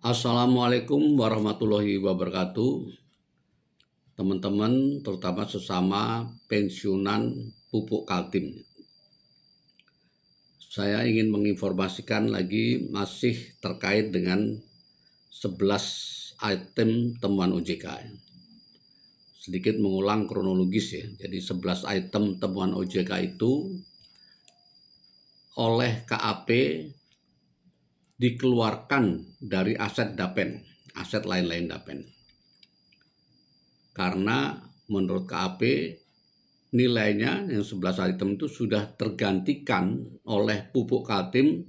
Assalamualaikum warahmatullahi wabarakatuh. Teman-teman, terutama sesama pensiunan pupuk Kaltim. Saya ingin menginformasikan lagi masih terkait dengan 11 item temuan OJK. Sedikit mengulang kronologis ya. Jadi 11 item temuan OJK itu oleh KAP dikeluarkan dari aset Dapen, aset lain-lain Dapen. Karena menurut KAP nilainya yang 11 item itu sudah tergantikan oleh pupuk Kaltim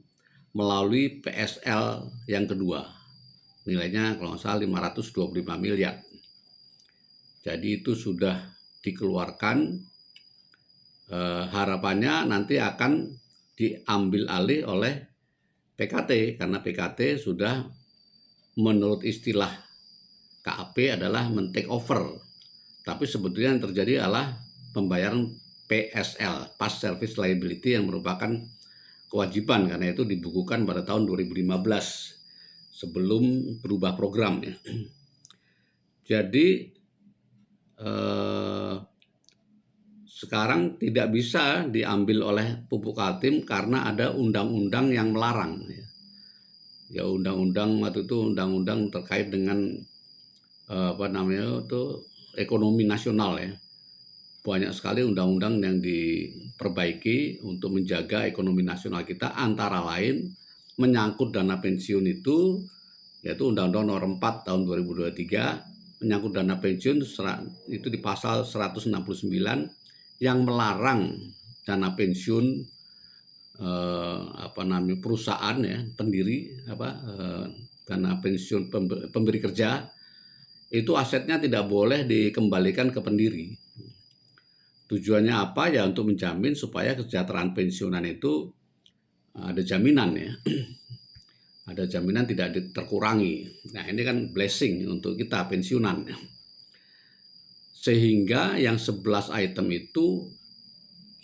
melalui PSL yang kedua. Nilainya kalau nggak salah 525 miliar. Jadi itu sudah dikeluarkan, harapannya nanti akan diambil alih oleh PKT karena PKT sudah menurut istilah KAP adalah men-take over. Tapi sebetulnya yang terjadi adalah pembayaran PSL, Past Service Liability, yang merupakan kewajiban karena itu dibukukan pada tahun 2015 sebelum berubah program ya. Jadi sekarang tidak bisa diambil oleh pupuk Kaltim karena ada undang-undang yang melarang ya, undang-undang waktu itu undang-undang terkait dengan ekonomi nasional ya. Banyak sekali undang-undang yang diperbaiki untuk menjaga ekonomi nasional kita, antara lain menyangkut dana pensiun itu, yaitu Undang-Undang Nomor 4 tahun 2023 menyangkut dana pensiun itu di pasal 169 yang melarang dana pensiun perusahaan ya, pendiri dana pensiun pemberi kerja itu asetnya tidak boleh dikembalikan ke pendiri. Tujuannya apa ya? Untuk menjamin supaya kesejahteraan pensiunan itu ada jaminan ya. Ada jaminan tidak terkurangi. Nah, ini kan blessing untuk kita pensiunan. Sehingga yang 11 item itu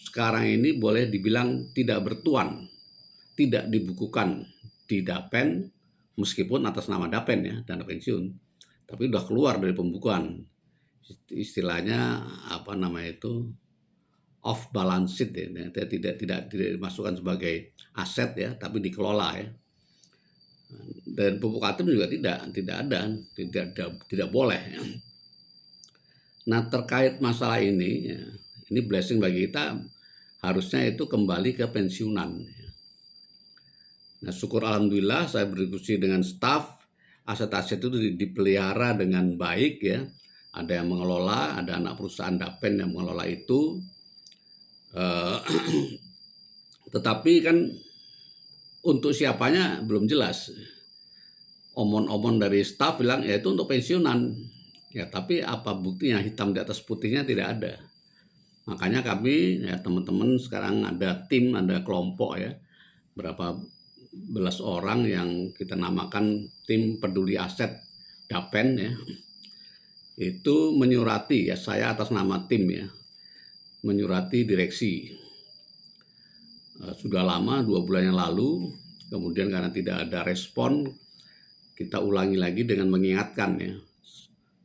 sekarang ini boleh dibilang tidak bertuan, tidak dibukukan di Dapen, meskipun atas nama Dapen ya, dana pensiun, tapi udah keluar dari pembukuan. Istilahnya off balance sheet ya, tidak dimasukkan sebagai aset ya, tapi dikelola ya. Dan pupuk Kaltim juga tidak boleh ya. Nah, terkait masalah ini ya, ini blessing bagi kita, harusnya itu kembali ke pensiunan. Nah, syukur alhamdulillah saya berdiskusi dengan staf, aset-aset itu dipelihara dengan baik ya. Ada yang mengelola, ada anak perusahaan Dapen yang mengelola itu. Tetapi kan untuk siapanya belum jelas. Omon-omon dari staf bilang ya itu untuk pensiunan. Ya, tapi apa buktinya, hitam di atas putihnya tidak ada. Makanya kami ya, teman-teman sekarang ada tim, ada kelompok ya, berapa belas orang yang kita namakan tim peduli aset Dapen ya. Itu menyurati ya, saya atas nama tim ya, menyurati direksi. Sudah lama, 2 bulan yang lalu, kemudian karena tidak ada respon, kita ulangi lagi dengan mengingatkan ya.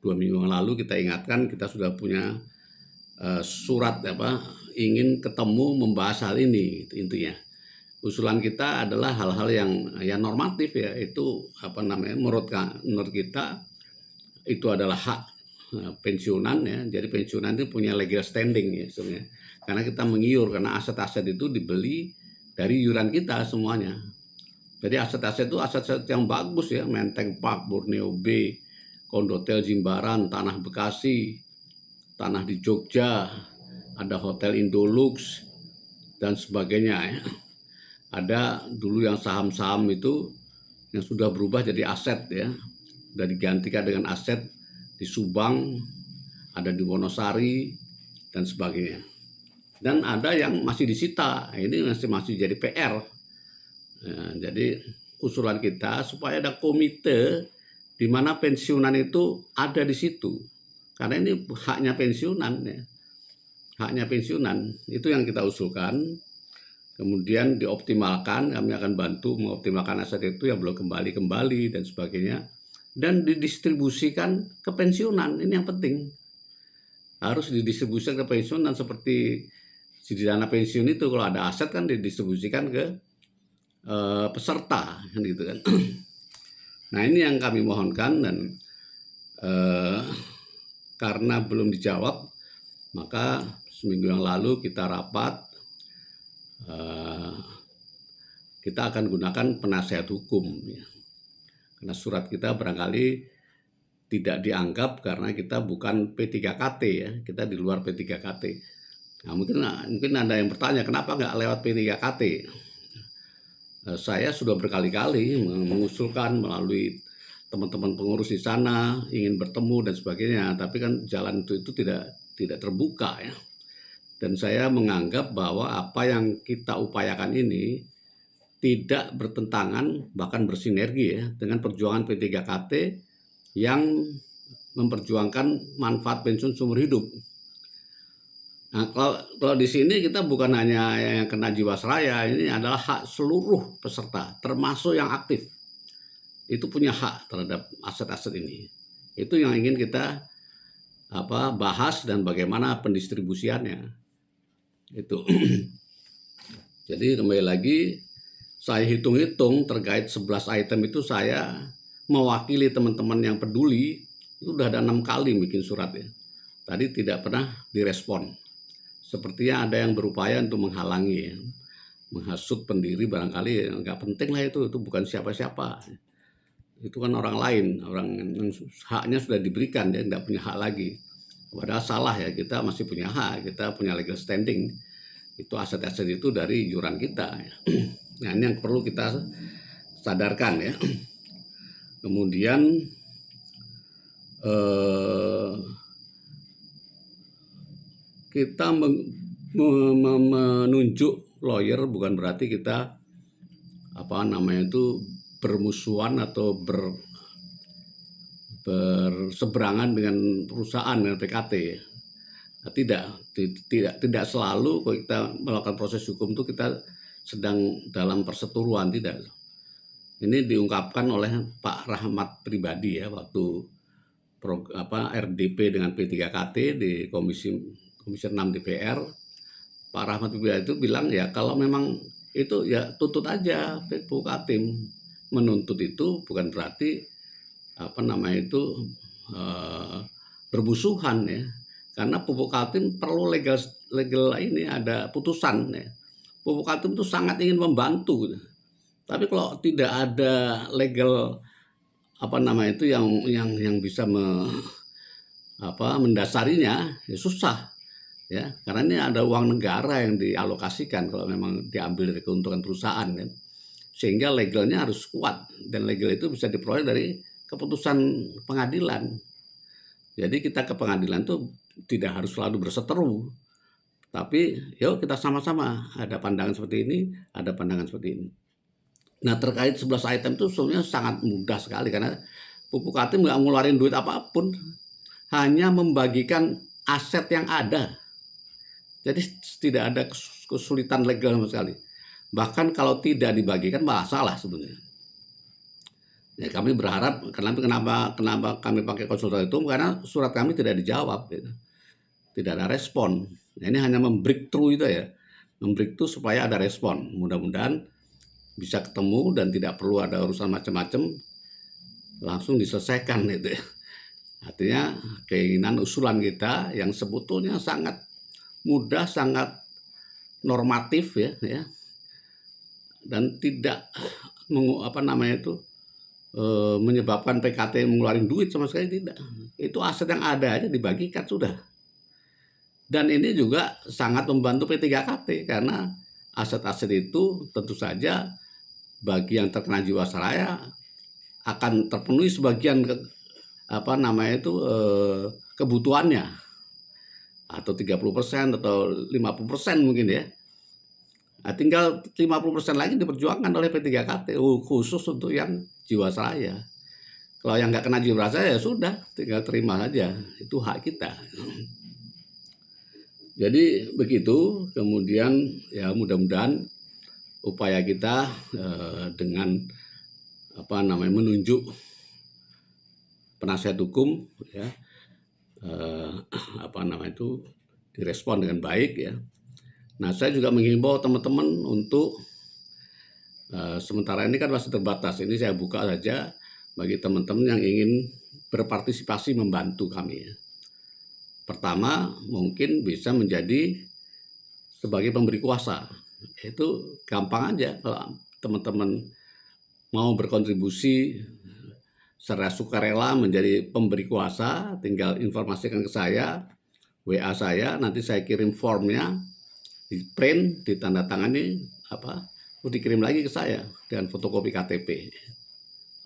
2 minggu yang lalu kita ingatkan, kita sudah punya surat ingin ketemu membahas hal ini intinya. Usulan kita adalah hal-hal yang normatif ya, itu menurut kita itu adalah hak pensiunan ya. Jadi pensiunan itu punya legal standing ya sebenarnya. Karena kita mengiur, karena aset-aset itu dibeli dari iuran kita semuanya. Jadi aset-aset itu aset-aset yang bagus ya, Menteng Park, Borneo Bay, Kondotel Jimbaran, Tanah Bekasi, tanah di Jogja, ada Hotel Indolux dan sebagainya ya. Ada dulu yang saham-saham itu yang sudah berubah jadi aset ya, sudah digantikan dengan aset di Subang, ada di Wonosari dan sebagainya. Dan ada yang masih disita, ini masih jadi PR. Ya, jadi usulan kita supaya ada komite di mana pensiunan itu ada di situ, karena ini haknya pensiunan ya, haknya pensiunan itu yang kita usulkan. kemudian dioptimalkan, kami akan bantu mengoptimalkan aset itu yang belum kembali dan sebagainya, dan didistribusikan ke pensiunan. Ini yang penting, harus didistribusikan ke pensiunan seperti di dana pensiun itu, kalau ada aset kan didistribusikan ke peserta kan gitu kan. Nah ini yang kami mohonkan, dan karena belum dijawab, maka seminggu yang lalu kita rapat, kita akan gunakan penasehat hukum ya. Karena surat kita barangkali tidak dianggap karena kita bukan P3KT ya, kita di luar P3KT. Nah, mungkin ada yang bertanya kenapa nggak lewat P3KT. Saya sudah berkali-kali mengusulkan melalui teman-teman pengurus di sana ingin bertemu dan sebagainya, tapi kan jalan itu tidak terbuka ya. Dan saya menganggap bahwa apa yang kita upayakan ini tidak bertentangan, bahkan bersinergi ya dengan perjuangan P3KT yang memperjuangkan manfaat pensiun seumur hidup. Nah, kalau di sini kita bukan hanya yang kena jiwasraya, ini adalah hak seluruh peserta, termasuk yang aktif. Itu punya hak terhadap aset-aset ini. Itu yang ingin kita bahas dan bagaimana pendistribusiannya. Itu. Jadi kembali lagi, saya hitung-hitung terkait 11 item itu saya mewakili teman-teman yang peduli, itu sudah ada 6 kali bikin surat ya. Tadi tidak pernah direspon. Sepertinya ada yang berupaya untuk menghalangi ya. Menghasut pendiri barangkali ya, nggak penting lah itu bukan siapa-siapa. Itu kan orang lain, orang yang haknya sudah diberikan, dia nggak punya hak lagi. Padahal salah ya, kita masih punya hak, kita punya legal standing. Itu aset-aset itu dari iuran kita ya. Nah ini yang perlu kita sadarkan ya. Kemudian kita menunjuk lawyer bukan berarti kita bermusuhan atau berseberangan dengan perusahaan, dengan PKT. Nah, tidak selalu kalau kita melakukan proses hukum itu kita sedang dalam perseteruan, tidak. Ini diungkapkan oleh Pak Rahmat pribadi ya waktu RDP dengan P3KT di Komisi 6 DPR. Pak Rahmat pribadi itu bilang ya kalau memang itu ya tuntut aja PKT. Menuntut itu bukan berarti bermusuhan ya. Karena pupuk Kaltim perlu legal ini ada putusan ya. Pupuk Kaltim itu sangat ingin membantu gitu. Tapi kalau tidak ada legal yang bisa mendasarinya ya susah ya. Karena ini ada uang negara yang dialokasikan kalau memang diambil dari keuntungan perusahaan kan. Sehingga legalnya harus kuat, dan legal itu bisa diperoleh dari keputusan pengadilan. Jadi kita ke pengadilan itu tidak harus selalu berseteru, tapi yuk kita sama-sama ada pandangan seperti ini, ada pandangan seperti ini. Nah terkait 11 item itu sebenarnya sangat mudah sekali karena Pupuk Kaltim nggak ngeluarin duit apapun, hanya membagikan aset yang ada. Jadi tidak ada kesulitan legal sama sekali. Bahkan kalau tidak dibagikan malah salah sebenarnya. Ya, kami berharap kenapa kami pakai konsultan itu karena surat kami tidak dijawab, gitu. Tidak ada respon. Nah, ini hanya membreakthrough itu ya, membreakthrough supaya ada respon. Mudah-mudahan bisa ketemu dan tidak perlu ada urusan macam-macam, langsung diselesaikan itu. Artinya keinginan usulan kita yang sebetulnya sangat mudah, sangat normatif ya, dan tidak menyebabkan PKT mengeluarkan duit sama sekali, tidak. Itu aset yang ada aja dibagikan sudah. Dan ini juga sangat membantu P3KT karena aset-aset itu tentu saja bagi yang terkena jiwasraya akan terpenuhi sebagian kebutuhannya, atau 30% atau 50% mungkin ya. Nah, tinggal 50% lagi diperjuangkan oleh P3KT khusus untuk yang jiwasraya. Kalau yang nggak kena jiwasraya ya sudah, tinggal terima saja, itu hak kita. Jadi begitu. Kemudian ya mudah-mudahan upaya kita dengan menunjuk penasihat hukum, ya, direspon dengan baik, ya. Nah, saya juga menghimbau teman-teman untuk sementara ini kan masih terbatas. Ini saya buka saja bagi teman-teman yang ingin berpartisipasi membantu kami, ya. Pertama, mungkin bisa menjadi sebagai pemberi kuasa. Itu gampang aja kalau teman-teman mau berkontribusi secara sukarela menjadi pemberi kuasa, tinggal informasikan ke saya, WA saya, nanti saya kirim formnya, di print, ditandatangani, dikirim lagi ke saya dengan fotokopi KTP.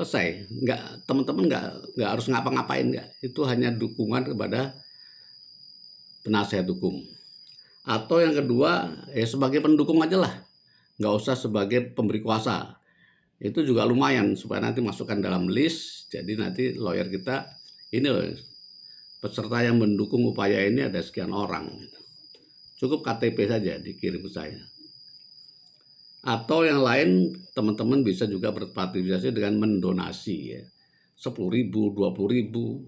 Selesai. Teman-teman nggak harus ngapa-ngapain, nggak. Itu hanya dukungan kepada penasihat hukum. Atau yang kedua, sebagai pendukung aja lah, nggak usah sebagai pemberi kuasa. Itu juga lumayan supaya nanti masukkan dalam list. Jadi nanti lawyer kita, ini loh, peserta yang mendukung upaya ini ada sekian orang. Cukup KTP saja dikirim ke saya. Atau yang lain, teman-teman bisa juga berpartisipasi dengan mendonasi, ya. 10.000, 20.000,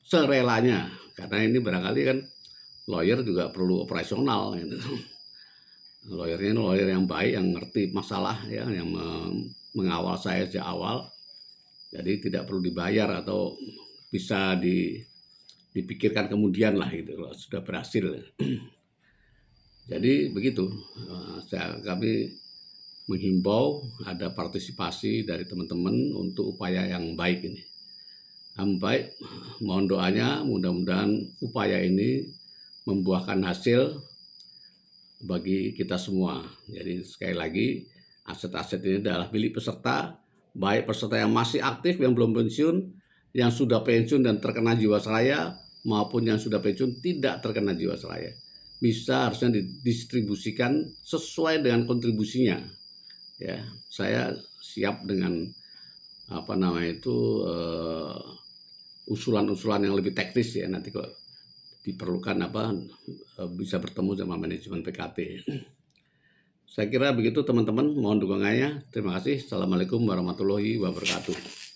serelanya. Karena ini barangkali kan lawyer juga perlu operasional, gitu. Lawyernya lawyer yang baik, yang ngerti masalah, ya, yang mengawal saya sejak awal. Jadi tidak perlu dibayar atau bisa dipikirkan kemudian lah, gitu, kalau sudah berhasil. Jadi begitu, kami menghimbau ada partisipasi dari teman-teman untuk upaya yang baik ini. Yang baik, mohon doanya, mudah-mudahan upaya ini membuahkan hasil bagi kita semua. Jadi sekali lagi, aset-aset ini adalah milik peserta, baik peserta yang masih aktif, yang belum pensiun, yang sudah pensiun dan terkena jiwasraya, maupun yang sudah pensiun tidak terkena jiwasraya. Bisa harusnya didistribusikan sesuai dengan kontribusinya. Ya, saya siap dengan usulan-usulan yang lebih teknis, ya, nanti kalau diperlukan bisa bertemu sama manajemen PKT. Saya kira begitu teman-teman, mohon dukungannya. Terima kasih. Assalamualaikum warahmatullahi wabarakatuh.